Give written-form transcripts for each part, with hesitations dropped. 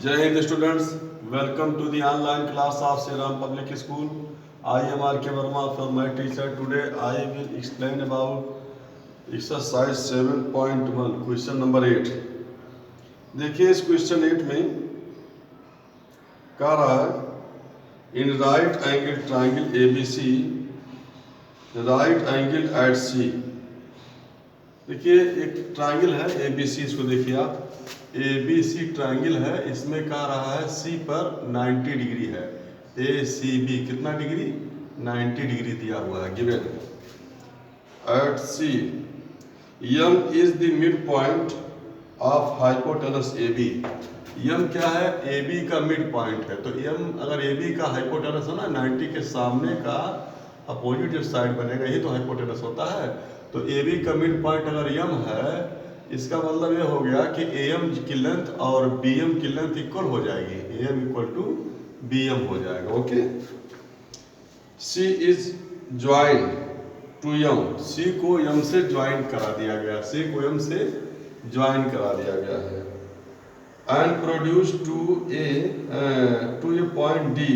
जय हिंद students, welcome to the online class of Shri Ram Public School. I am R.K. Verma from my teacher. Today I will explain about exercise 7.1 question number 8. देखिए इस question 8 में कह रहा है in right angle triangle ABC right angle at C. देखिए एक triangle है ABC, इसको देखिए आप ABC ट्राइंगल है. इसमें कह रहा है C पर 90 डिग्री है. ACB कितना डिग्री? 90 डिग्री दिया हुआ है given. At C M is the mid point of hypotenuse AB. M क्या है? AB का मिड पॉइंट है. तो M अगर AB का हाइपोटेनस है ना 90 के सामने का अपोजिट साइड बनेगा, यही तो हाइपोटेनस होता है. तो AB का मिड पॉइंट अगर M है, इसका मतलब ये हो गया कि AM की लेंथ और BM की लेंथ इक्वल हो जाएगी. AM इक्वल टू BM हो जाएगा. Okay. C is join to M. C को M से ज्वाइन करा दिया गया. C को M से ज्वाइन करा दिया गया है. And produce to a point D.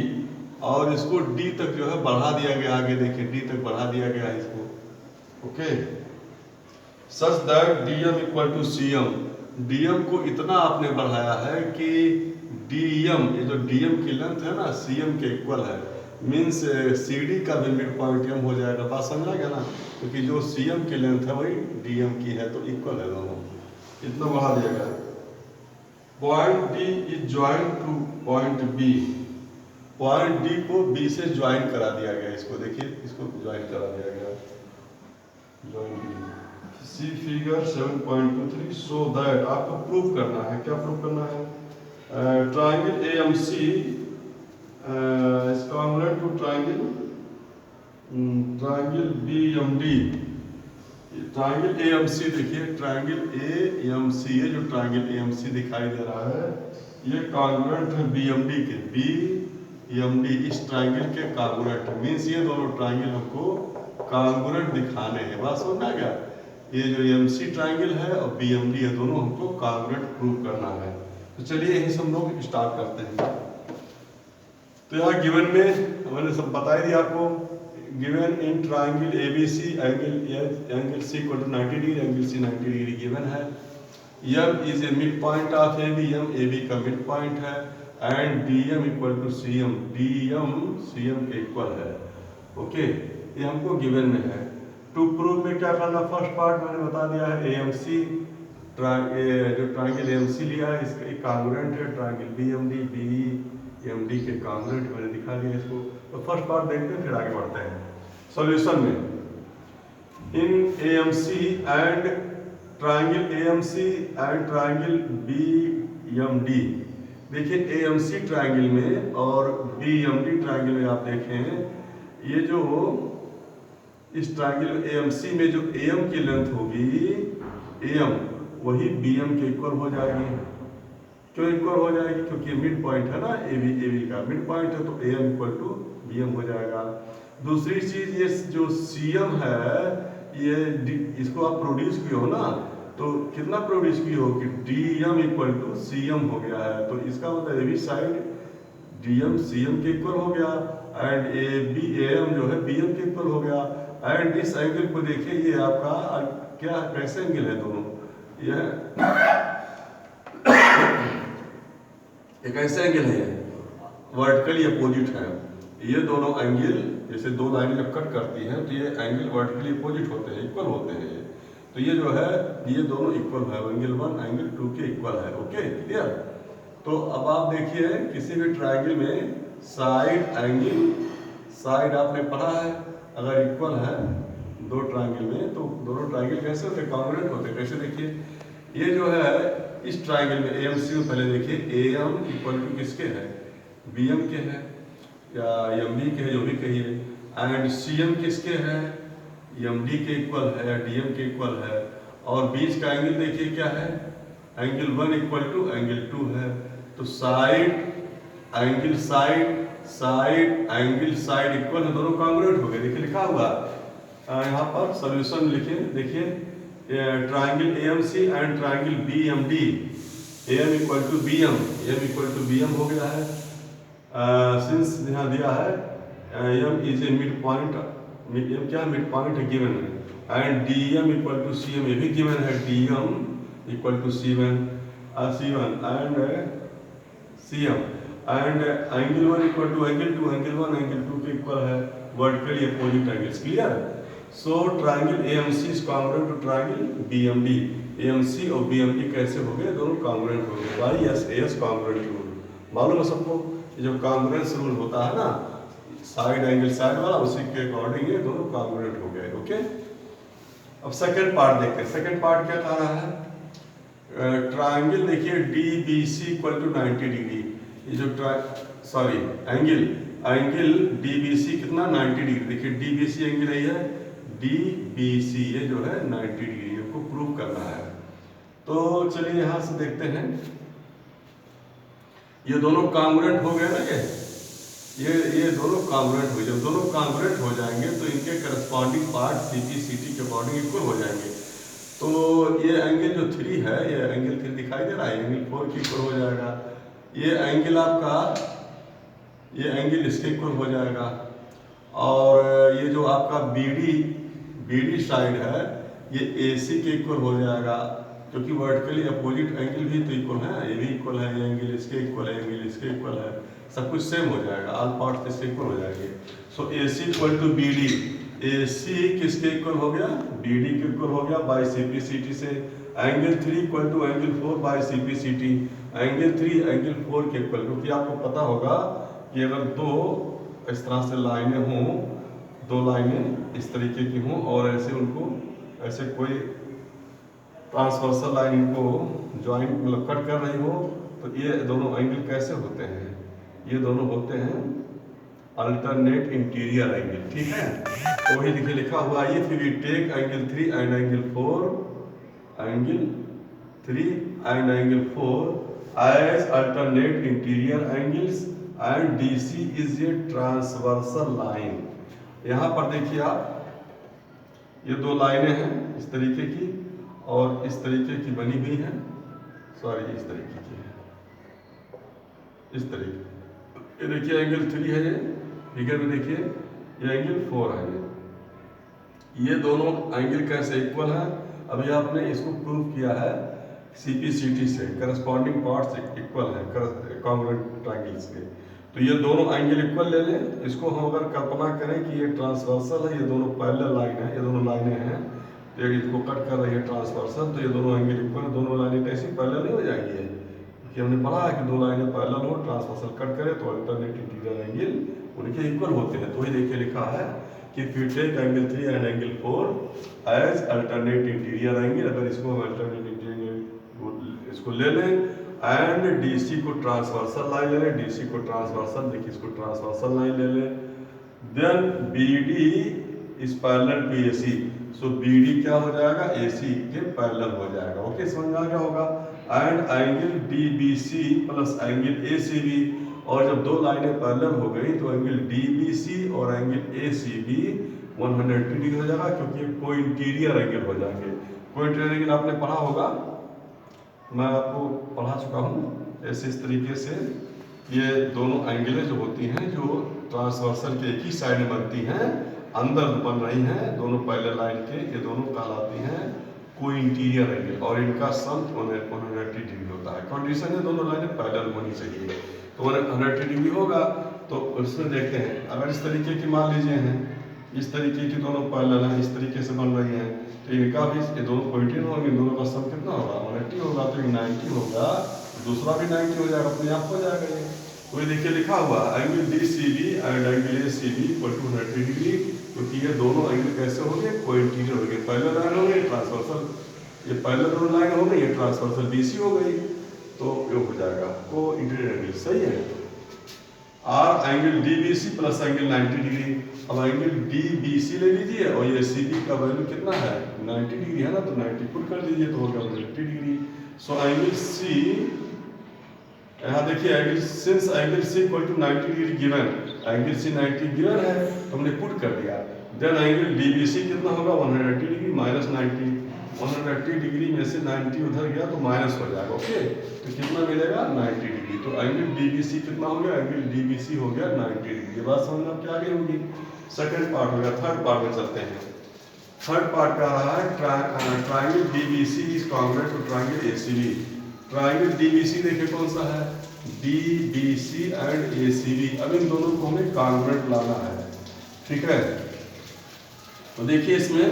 और इसको D तक जो है बढ़ा दिया गया. आगे देखिए D तक बढ़ा दिया गया है इसको. Okay. Such that DM equal to CM. DM को इतना आपने बढ़ाया है कि DM, ये जो DM की लेंथ है ना CM के इक्वल है. मीन्स CD का भी मिड पॉइंट M हो जाएगा. बात समझ आ गया ना? क्योंकि जो CM की लेंथ है वही DM की है, तो इक्वल है दोनों. इतना बढ़ा दिया गया. Point D is join two point B. Point D को B से ज्वाइन करा दिया गया. इसको देखिए, इसको ज्वाइन करा दिया गया. Join B. See figure 7.23. So that आपको प्रूफ करना है. क्या प्रूफ करना है? Triangle AMC is congruent to triangle BMD. Triangle AMC देखिए, ट्राइंगल AMC, ये जो ट्राइंगल AMC दिखाई दे रहा है ये कॉन्ग्रुएंट है BMD के. BMD इस ट्राइंगल के कॉन्ग्रुएंट. मीन्स ये दोनों ट्राइंगल हमको कॉन्ग्रुएंट दिखाने हैं. बात समझ में आ गया? ये जो AMC ट्राइंगल है और BMD है, दोनों हमको कॉन्ग्रुएंट प्रूव करना है. तो चलिए यही सब लोग स्टार्ट करते हैं. तो यहाँ गिवन में मैंने सब बता ही दिया आपको. Given in triangle ABC angle C equal to 90 degree, angle C 90 degree given है. M is a mid point of AB. M AB का मिड पॉइंट है. And DM equal to CM. DM CM के इक्वल है. Okay. ये हमको given में है. टू प्रूव में क्या करना? फर्स्ट पार्ट मैंने बता दिया है. AMC जो ट्राइंगल AMC लिया है इसका एक कॉन्ग्रुएंट है. ट्राइंगल BMD BMD के कॉन्ग्रुएंट मैंने दिखा दिया इसको. तो फर्स्ट पार्ट देखते हैं, फिर आगे बढ़ते हैं सॉल्यूशन में. इन AMC and triangle AMC and triangle BMD. देखिए AMC ट्राइंगल में और BMD ट्राइंगल में आप देखें, ये जो इस ट्राइंगल AMC में जो AM की लेंथ होगी, AM वही BM के इक्वल हो जाएगी. क्यों इक्वल हो जाएगी? क्योंकि मिड पॉइंट है ना, AB का मिड पॉइंट है, तो AM इक्वल टू BM हो जाएगा. दूसरी चीज, ये जो CM है, ये इसको आप प्रोड्यूस किए हो ना, तो कितना प्रोड्यूस किए हो कि DM इक्वल टू CM हो गया है. तो इसका मतलब AB साइड DM CM के इक्वल हो गया एंड AM जो है BM के इक्वल हो गया. एंड इस एंगल को देखिए, ये आपका क्या कैसे एंगल है? दोनों ये कैसे एंगल है? वर्टिकली अपोजिट है. ये दोनों एंगल जैसे दो लाइन जब कट करती हैं तो ये एंगल वर्टिकली अपोजिट होते हैं, इक्वल होते हैं. तो ये जो है ये दोनों इक्वल है. एंगल 1 एंगल 2 के इक्वल है. Okay, clear? तो अब आप देखिए किसी भी ट्राइंगल में साइड एंगल, साइड आपने पढ़ा है, अगर इक्वल है दो ट्राइंगल में तो दोनों ट्राइंगल कैसे होते हैं? कॉन्ग्रुएंट होते हैं. कैसे? देखिए ये जो है इस ट्राइंगल में AMC में पहले देखिए AM इक्वल टू किसके है? BM के है या MD के है, जो भी कहिए. एंड CM किसके है? MD के इक्वल है या DM के इक्वल है. और बीच का एंगल देखिए क्या है? एंगल 1 इक्वल टू एंगल 2 है. तो side angle side angle side equal है, दोनों कॉन्ग्रुएंट हो गए. देखिए लिखा हुआ यहाँ पर सॉल्यूशन लिखिए. देखिए triangle AMC and triangle BMD AM equal to B M, M equal to B M हो गया है। सिंस यहाँ दिया है M is a mid point, M क्या मिड पॉइंट है गिवन है, and D M equal to C M, ये भी गिवन है, D M equal to C one and C M, and angle one equal to angle two, angle one angle two के इक्वल है, vertically opposite angles. Clear? So triangle AMC is congruent to triangle BMD। AMC और BMD कैसे हो गए? दोनों congruent हो गए बाई SAS कॉन्ग्रुएंट रूल। मालूम है सबको? ये जो कॉन्ग्रुएंस रूल होता है ना, साइड एंगल साइड वाला, उसी के अकॉर्डिंग ये दोनों कॉन्ग्रुएंट हो गए। ओके, अब सेकंड पार्ट देखते हैं। सेकंड पार्ट क्या कह रहा है? ट्राइंगल देखिए DBC इक्वल टू 90 डिग्री। ये जो एंगल DBC कितना? 90 डिग्री। देखिए DBC एंगल है, DBC ये जो है 90 डिग्री को प्रूव करना है। तो चलिए यहां से देखते हैं, ये दोनों कॉन्ग्रुएंट हो गए ना, ये दोनों कॉन्ग्रुएंट हो, जब दोनों कॉन्ग्रुएंट हो जाएंगे तो इनके करस्पॉन्डिंग पार्ट CP/CT के अकॉर्डिंग इक्वल हो जाएंगे। तो ये एंगल जो 3 है, ये एंगल 3 दिखाई दे रहा है, एंगल 4 के इक्वल हो जाएगा। ये एंगल आपका, ये एंगल इसके इक्वल हो जाएगा, और ये जो आपका BD साइड है, ये AC के इक्वल हो जाएगा, क्योंकि वर्टिकली अपोजिट एंगल भी तो इक्वल है, ये भी इक्वल है, ये एंगल इसके इक्वल है, एंगल इसके इक्वल है, सब कुछ सेम हो जाएगा, ऑल पार्ट्स इसके इक्वल हो जाएंगे। So AC equal to BD, AC किसके इक्वल हो गया? BD के इक्वल हो गया बाय CP/CT से। Angle 3 equal to angle 4 by CP/CT, angle 3 angle 4 के इक्वल, क्योंकि आपको पता होगा कि अगर दो इस तरह से लाइनें हों, दो लाइनें इस तरीके की हों और ऐसे उनको ऐसे कोई ट्रांसवर्सल लाइन इनको ज्वाइंट मतलब कट कर रही हो, तो ये दोनों एंगल कैसे होते हैं? ये दोनों होते हैं अल्टरनेट इंटीरियर एंगल। ठीक है, तो वही देखिए लिखा हुआ है, if we take angle 3 and angle 4, angle 3 and angle 4 as alternate interior angles and DC is a transversal line. यहाँ पर देखिए आप, ये दो लाइनें हैं इस तरीके की और इस तरीके की बनी हुई हैं, इस तरीके की है, इस तरीके। ये देखिए एंगल 3 है, ये फिगर में देखिए, ये एंगल 4 है, ये दोनों एंगल कैसे इक्वल है? अभी आपने इसको प्रूव किया है CP/CT से, करस्पॉन्डिंग पार्ट्स इक्वल है कॉन्ग्रुएंट ट्रायंगल्स के। तो ये दोनों एंगल इक्वल ले लें, इसको हम अगर कल्पना करें कि ये ट्रांसवर्सल है, ये दोनों पैरेलल लाइन है, ये दोनों लाइनें हैं, तो इसको कट कर रही है ट्रांसवर्सल, तो ये दोनों एंगल इक्वल, दोनों लाइनें कैसी पैरेलल नहीं हो जाएंगी? क्योंकि हमने पढ़ा है कि दो लाइनें पैरेलल हो, ट्रांसवर्सल कट करे तो अल्टरनेट इंटीरियर एंगल उनके इक्वल होते हैं। तो वही देखिए लिखा है कि if you take angle 3 and angle 4 as alternate interior angle, अगर इसको हम alternate interior इसको ले लें एंड DC को ट्रांसवर्सल लाइन ले लें, DC को ट्रांसवर्सल, देखिए इसको ट्रांसवर्सल लाइन ले लें, then BD is parallel to AC, so BD क्या हो जाएगा? AC के पैरेलल हो जाएगा। ओके, समझ में आ गया होगा। And angle DBC plus angle ACB, और जब दो लाइनें पैरेलल हो गई तो एंगल DBC और एंगल ACB 180 डिग्री हो जाएगा, क्योंकि कोई इंटीरियर एंगल हो जाएंगे। कोई इंटीरियर एंगल आपने पढ़ा होगा, मैं आपको पढ़ा चुका हूँ ऐसे, इस तरीके से ये दोनों एंगलें जो होती हैं, जो ट्रांसवर्सल के एक ही साइड में बनती हैं, अंदर बन रही हैं दोनों पैरेलल लाइन के, ये दोनों कहलाती हैं कोई इंटीरियर एंगल, और इनका सम 180 डिग्री होता है। कंडीशन है दोनों लाइनें पैरेलल होनी चाहिए, तो 180 डिग्री होगा। तो उसमें देखते हैं, अगर इस तरीके की मान लीजिए हैं, इस तरीके की दोनों पैरेलल हैं, इस तरीके से बन रही हैं, तो इनका भी, ये दोनों पॉइंटेड होंगे, दोनों का सम कितना होगा? 180 होगा, तो 90 होगा, दूसरा भी 90 हो जाएगा, अपने आप हो जाएगा ये। तो ये देखिए लिखा हुआ angle DCB and angle ACB equal to 180 degree, क्योंकि ये दोनों एंगल कैसे होंगे? कोई इंटीरियर होंगे, पैरेलल लाइन हो गई, ट्रांसवर्सल, ये पैरेलल लाइन हो गई, ये ट्रांसवर्सल BC हो गई, तो ये हो जाएगा को इंटीरियर एंगल। सही है। और angle DBC plus angle 90 degree, अब एंगल DBC ले लीजिए और ये CB का वैल्यू कितना है? 90 डिग्री है ना, तो 90 पुट कर दीजिए तो हो गया 180 डिग्री। सो एंगल C, यहाँ देखिए angle, since angle C equal to 90 degree given, angle C 90 गिवन है तो हमने पुट कर दिया, देन एंगल DBC कितना होगा? 180 डिग्री माइनस 90, 180 डिग्री में से 90 उधर गया तो माइनस हो जाएगा। ओके, तो कितना मिलेगा 90 डिग्री। तो एंगल डीबीसी कितना हो गया, एंगल डीबीसी हो गया 90 डिग्री। ये बात समझ में आपकी आ गई होगी। सेकंड पार्ट हो गया, थर्ड पार्ट में चलते हैं। थर्ड पार्ट का रहा है triangle DBC is congruent to triangle ACB. Triangle DBC देखिए कौन सा है, डीबीसी एंड एसीबी। अब इन दोनों को हमें कॉन्ग्रुएंट लाना है, ठीक है। तो देखिए इसमें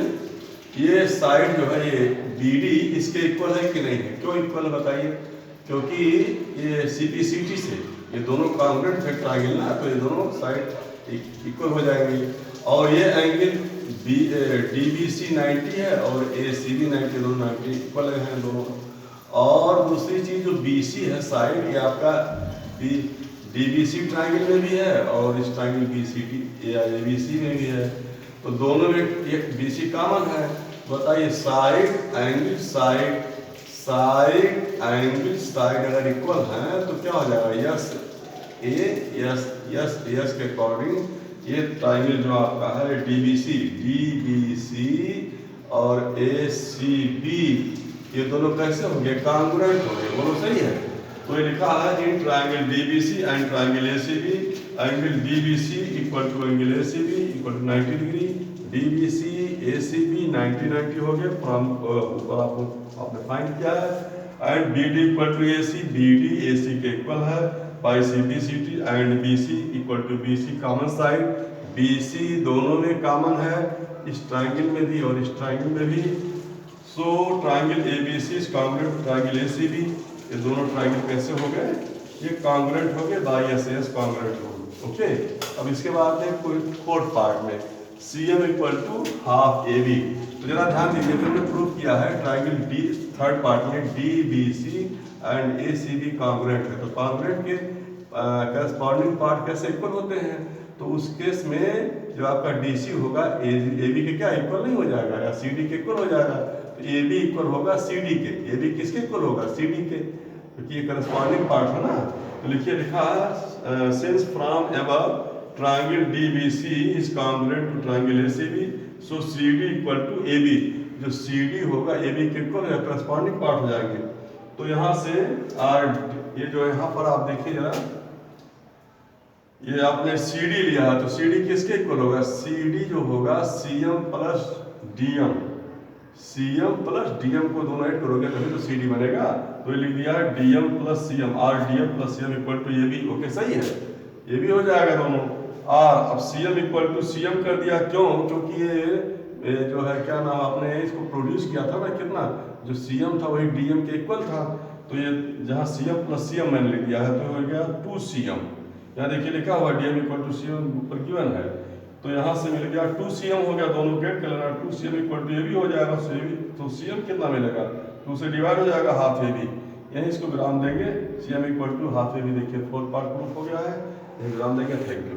ये साइड जो है ये BD इसके इक्वल है कि नहीं है। क्यों इक्वल है बताइए, क्योंकि ये CPCT से ये दोनों कॉन्ग्रुएंट है ट्रायंगल ना, तो ये दोनों साइड इक्वल हो जाएंगे। और ये एंगल DBC 90 है और ACB 90, दोनों 90 इक्वल हैं दोनों। और दूसरी चीज जो BC है साइड, ये आपका DBC ट्रायंगल में भी है और इस ट्रायंगल BCT ABC में भी है। तो दोनों में एक BC कॉमन है। बताइए साइड एंगल साइड अगर इक्वल है तो क्या हो जाएगा, यस के अकॉर्डिंग ये ट्रायंगल जो आपका है DBC और ACB ये दोनों कैसे होंगे, कॉन्ग्रुएंट होंगे, बोलो सही है। तो ये लिखा है in triangle DBC and triangle ACB, angle DBC equal to angle ACB equal to 90 degree, DBC ACB 90 हो गए फ्रॉम ऊपर आपने फाइंड किया है। And BD equal to AC, BD AC के इक्वल है by CPCT and BC equal to BC common side, BC दोनों में कॉमन है, इस ट्रायंगल में भी और इस ट्रायंगल में भी। So triangle ABC is congruent to triangle ACB। ये दोनों ट्रायंगल कैसे हो गए, ये कॉन्ग्रुएंट हो गए बाय SAS कॉन्ग्रुएंट हो गए। ओके, अब इसके बाद में कोई फोर्थ पार्ट में CM equal to half AB। तो जरा ध्यान दीजिए, तो हमने प्रूव किया है ट्रायंगल D थर्ड पार्ट में DBC एंड ACB कॉन्ग्रुएंट है। तो कॉन्ग्रुएंट के करस्पॉन्डिंग पार्ट कैसे इक्वल होते हैं, तो उस केस में जो आपका DC होगा AB के क्या इक्वल नहीं हो जाएगा, या CD के इक्वल हो जाएगा। तो AB इक्वल होगा CD के, AB किसके इक्वल होगा, CD के, क्योंकि ये करस्पॉन्डिंग पार्ट है ना। तो लिखिए, लिखा है since from above triangle DBC is congruent to triangle ACB, so CD equal to AB। जो CD होगा AB के इक्वल या करस्पॉन्डिंग पार्ट हो जाएंगे। तो यहाँ से ये जो यहाँ पर आप देखिए जरा, ये आपने CD लिया है, तो CD किसके इक्वल होगा, CD जो होगा CM plus DM, CM plus DM को दोनों ऐड करोगे तभी तो CD बनेगा। तो ये लिख दिया DM plus CM, RDM plus CM equal to AB। Okay, सही है, ये भी हो जाएगा दोनों। और अब CM इक्वल टू CM कर दिया, क्यों, क्योंकि ये जो है क्या नाम, आपने इसको प्रोड्यूस किया था ना, कितना जो CM था वही DM के इक्वल था। तो ये जहाँ CM प्लस CM मैंने लिख दिया है तो हो गया 2CM। यहाँ देखिए लिखा हुआ DM इक्वल टू CM ऊपर गिवन है, तो यहाँ से मिल गया 2CM हो गया, दोनों गेट कर लेना। 2CM इक्वल टू AB हो जाएगा, तो CM कितना मिलेगा, 2 से डिवाइड हो जाएगा हाफ AB। यहीं इसको विराम देंगे, CM equal to half AB। देखिए फोर्थ पार्ट प्रूफ हो गया है, विराम देंगे। Thank you.